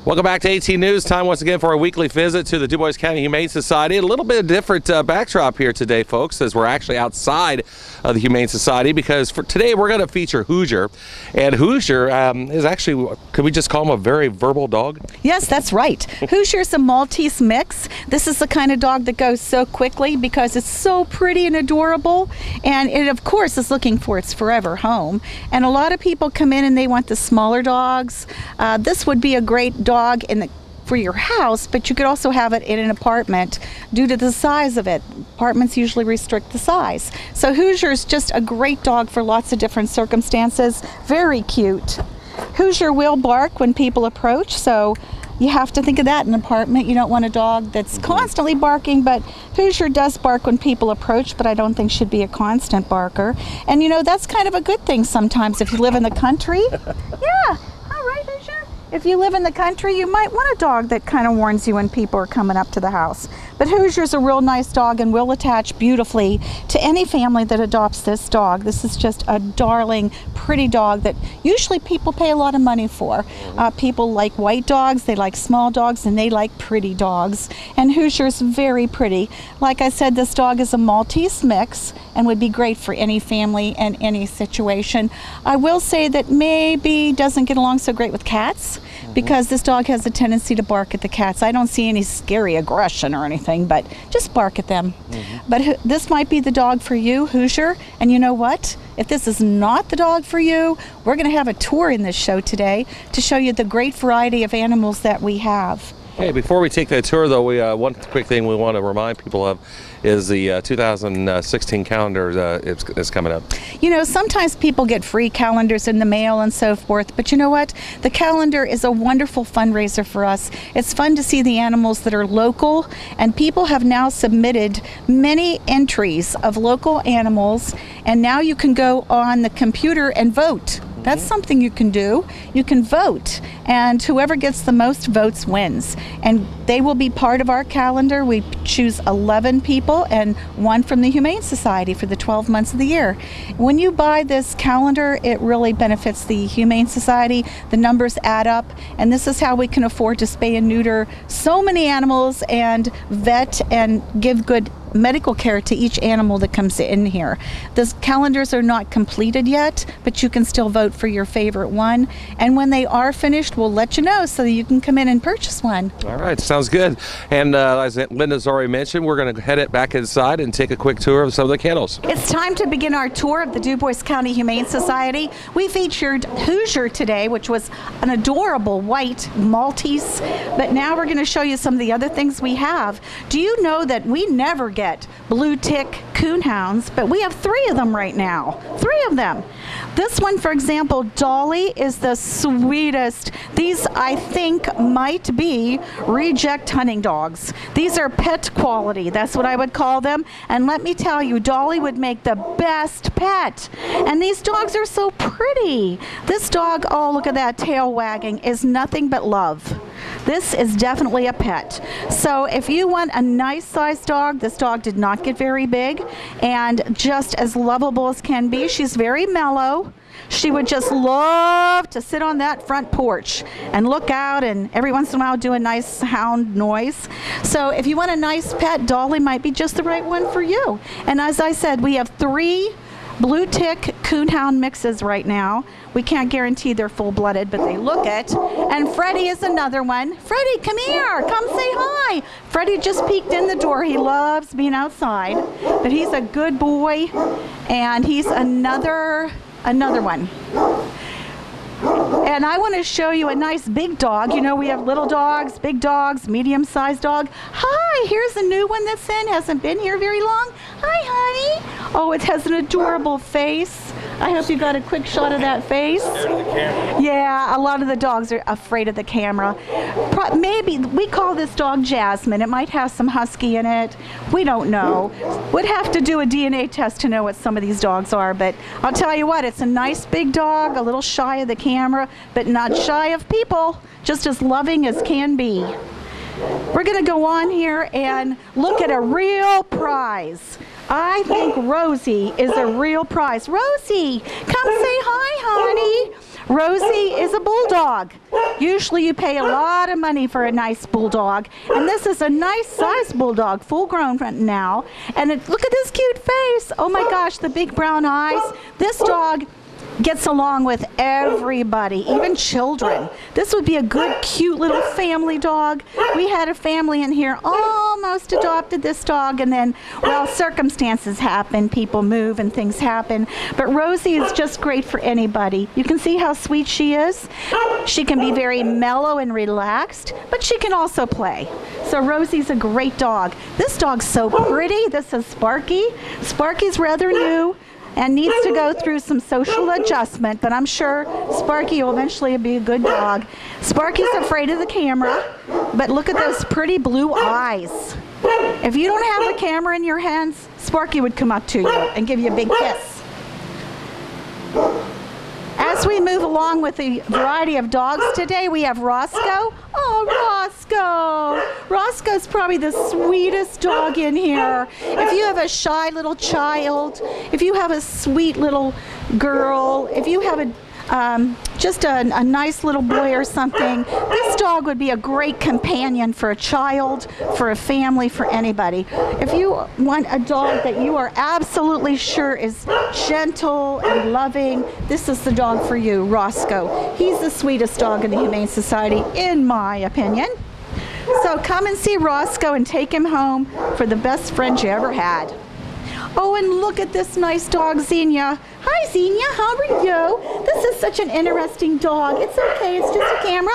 Welcome back to 18 News. Time once again for our weekly visit to the Dubois County Humane Society. A little bit different backdrop here today, folks, as we're actually outside of the Humane Society, because for today we're going to feature Hoosier. And Hoosier is actually, could we just call him a very verbal dog? Yes, that's right. Hoosier's a Maltese mix. This is the kind of dog that goes so quickly because it's so pretty and adorable. And it, of course, is looking for its forever home. And a lot of people come in and they want the smaller dogs. This would be a great dog for your house, but you could also have it in an apartment due to the size of it. Apartments usually restrict the size. So Hoosier is just a great dog for lots of different circumstances. Very cute. Hoosier will bark when people approach, so you have to think of that in an apartment. You don't want a dog that's constantly barking, but Hoosier does bark when people approach, but I don't think should be a constant barker. And you know, that's kind of a good thing sometimes if you live in the country. Yeah, all right, Hoosier. If you live in the country, you might want a dog that kind of warns you when people are coming up to the house. But Hoosier's a real nice dog and will attach beautifully to any family that adopts this dog. This is just a darling, pretty dog that usually people pay a lot of money for. People like white dogs, they like small dogs, and they like pretty dogs. And Hoosier's very pretty. Like I said, this dog is a Maltese mix and would be great for any family and any situation. I will say that maybe doesn't get along so great with cats, because this dog has a tendency to bark at the cats. I don't see any scary aggression or anything, but just bark at them. But this might be the dog for you, Hoosier. And you know what? If this is not the dog for you, we're going to have a tour in this show today to show you the great variety of animals that we have. Hey, before we take that tour, though, one quick thing we want to remind people of is the 2016 calendar is coming up. You know, sometimes people get free calendars in the mail and so forth, but you know what? The calendar is a wonderful fundraiser for us. It's fun to see the animals that are local, and people have now submitted many entries of local animals, and now you can go on the computer and vote. That's something you can do. You can vote, and whoever gets the most votes wins. And they will be part of our calendar. We choose 11 people and one from the Humane Society for the 12 months of the year. When you buy this calendar, it really benefits the Humane Society. The numbers add up, and this is how we can afford to spay and neuter so many animals and vet and give good medical care to each animal that comes in here. The calendars are not completed yet, but you can still vote for your favorite one. And when they are finished, we'll let you know so that you can come in and purchase one. All right, sounds good. And as Linda's already mentioned, we're going to head it back inside and take a quick tour of some of the kennels. It's time to begin our tour of the Dubois County Humane Society. We featured Hoosier today, which was an adorable white Maltese, but now we're going to show you some of the other things we have. Do you know that we never get blue tick coonhounds, but we have 3 of them right now. 3 of them. This one, for example, Dolly, is the sweetest. These, I think, might be reject hunting dogs. These are pet quality. That's what I would call them. And let me tell you, Dolly would make the best pet. And these dogs are so pretty. This dog, oh, look at that tail wagging, is nothing but love. This is definitely a pet. So if you want a nice sized dog, this dog did not get very big and just as lovable as can be. She's very mellow. She would just love to sit on that front porch and look out and every once in a while do a nice hound noise. So if you want a nice pet, Dolly might be just the right one for you. And as I said, we have 3 blue tick coonhound mixes right now. We can't guarantee they're full-blooded, but they look it. And Freddie is another one. Freddie, come here. Come say hi. Freddie just peeked in the door. He loves being outside, but he's a good boy, and he's another one. And I want to show you a nice big dog. You know, we have little dogs, big dogs, medium-sized dog. Hi, here's a new one that's in. Hasn't been here very long. Hi, honey. Oh, it has an adorable face. I hope you got a quick shot of that face. Yeah, a lot of the dogs are afraid of the camera. Maybe we call this dog Jasmine. It might have some husky in it. We don't know. Would have to do a DNA test to know what some of these dogs are, but I'll tell you what, it's a nice big dog, a little shy of the camera, but not shy of people, just as loving as can be. We're going to go on here and look at a real prize. I think Rosie is a real prize. Rosie, come say hi, honey. Rosie is a bulldog. Usually you pay a lot of money for a nice bulldog, and this is a nice sized bulldog, full grown now. And look at this cute face. Oh my gosh, the big brown eyes. This dog gets along with everybody, even children. This would be a good, cute little family dog. We had a family in here almost adopted this dog, and then, well, circumstances happen, people move and things happen. But Rosie is just great for anybody. You can see how sweet she is. She can be very mellow and relaxed, but she can also play. So Rosie's a great dog. This dog's so pretty. This is Sparky. Sparky's rather new and needs to go through some social adjustment, but I'm sure Sparky will eventually be a good dog. Sparky's afraid of the camera, but look at those pretty blue eyes. If you don't have the camera in your hands, Sparky would come up to you and give you a big kiss. As we move along with the variety of dogs today, we have Roscoe. Oh, Roscoe! Roscoe's probably the sweetest dog in here. If you have a shy little child, if you have a sweet little girl, if you have just a nice little boy or something, this dog would be a great companion for a child, for a family, for anybody. If you want a dog that you are absolutely sure is gentle and loving, this is the dog for you, Roscoe. He's the sweetest dog in the Humane Society, in my opinion. So come and see Roscoe and take him home for the best friend you ever had. Oh, and look at this nice dog, Xenia. Hi, Xenia, how are you? This is such an interesting dog. It's okay, it's just a camera.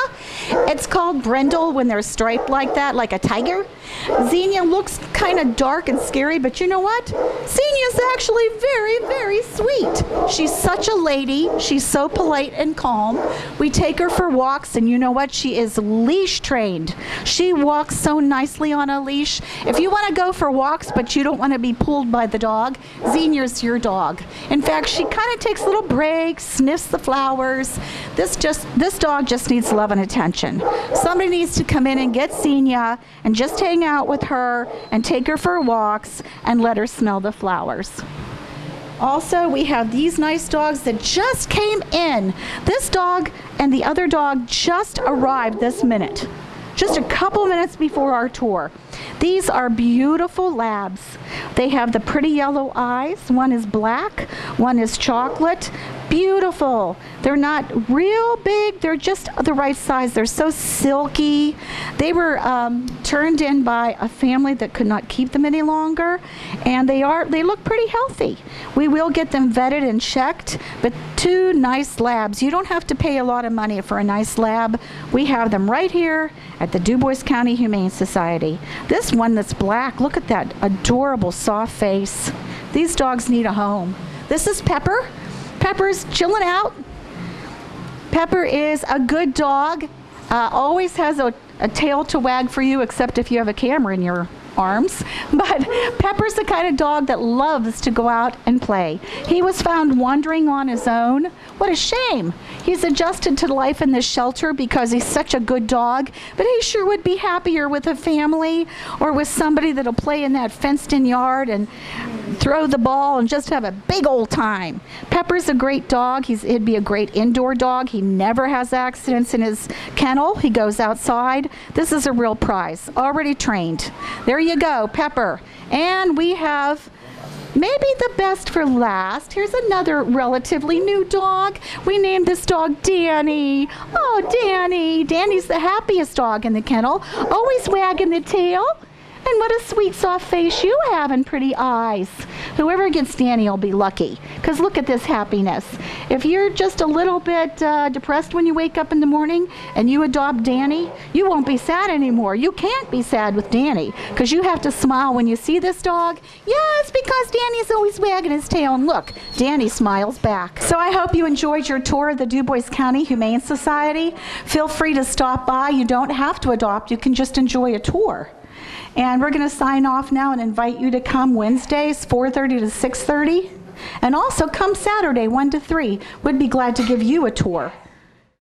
It's called brindle when they're striped like that, like a tiger. Xenia looks kind of dark and scary, but you know what? Xenia's actually very, very sweet. She's such a lady. She's so polite and calm. We take her for walks, and you know what? She is leash trained. She walks so nicely on a leash. If you want to go for walks, but you don't want to be pulled by the dog, Xenia's your dog. In fact, she kind of takes little breaks, sniffs the flowers. This dog just needs love and attention. Somebody needs to come in and get Xenia and just hang out with her and take her for walks and let her smell the flowers. Also, we have these nice dogs that just came in. This dog and the other dog just arrived this minute, just a couple minutes before our tour. These are beautiful labs. They have the pretty yellow eyes. One is black, one is chocolate. Beautiful. They're not real big, they're just the right size. They're so silky. They were turned in by a family that could not keep them any longer, and they look pretty healthy. We will get them vetted and checked, but two nice labs. You don't have to pay a lot of money for a nice lab. We have them right here at the Dubois County Humane Society. This one that's black, look at that adorable soft face. These dogs need a home. This is Pepper. Pepper's chilling out. Pepper is a good dog, always has a tail to wag for you, except if you have a camera in your arms. But Pepper's the kind of dog that loves to go out and play. He was found wandering on his own. What a shame. He's adjusted to life in this shelter because he's such a good dog, but he sure would be happier with a family or with somebody that'll play in that fenced-in yard and throw the ball and just have a big old time. Pepper's a great dog. He'd be a great indoor dog. He never has accidents in his kennel. He goes outside. This is a real prize. Already trained. There you go, Pepper. And we have maybe the best for last. Here's another relatively new dog. We named this dog Danny. Oh, Danny. Danny's the happiest dog in the kennel, always wagging the tail. And what a sweet soft face you have and pretty eyes. Whoever gets Danny will be lucky, because look at this happiness. If you're just a little bit depressed when you wake up in the morning and you adopt Danny, you won't be sad anymore. You can't be sad with Danny, because you have to smile when you see this dog. Yes, because Danny's always wagging his tail, and look, Danny smiles back. So I hope you enjoyed your tour of the Dubois County Humane Society. Feel free to stop by. You don't have to adopt. You can just enjoy a tour. And we're going to sign off now and invite you to come Wednesdays, 4:30 to 6:30. And also come Saturday, 1 to 3. We'd be glad to give you a tour.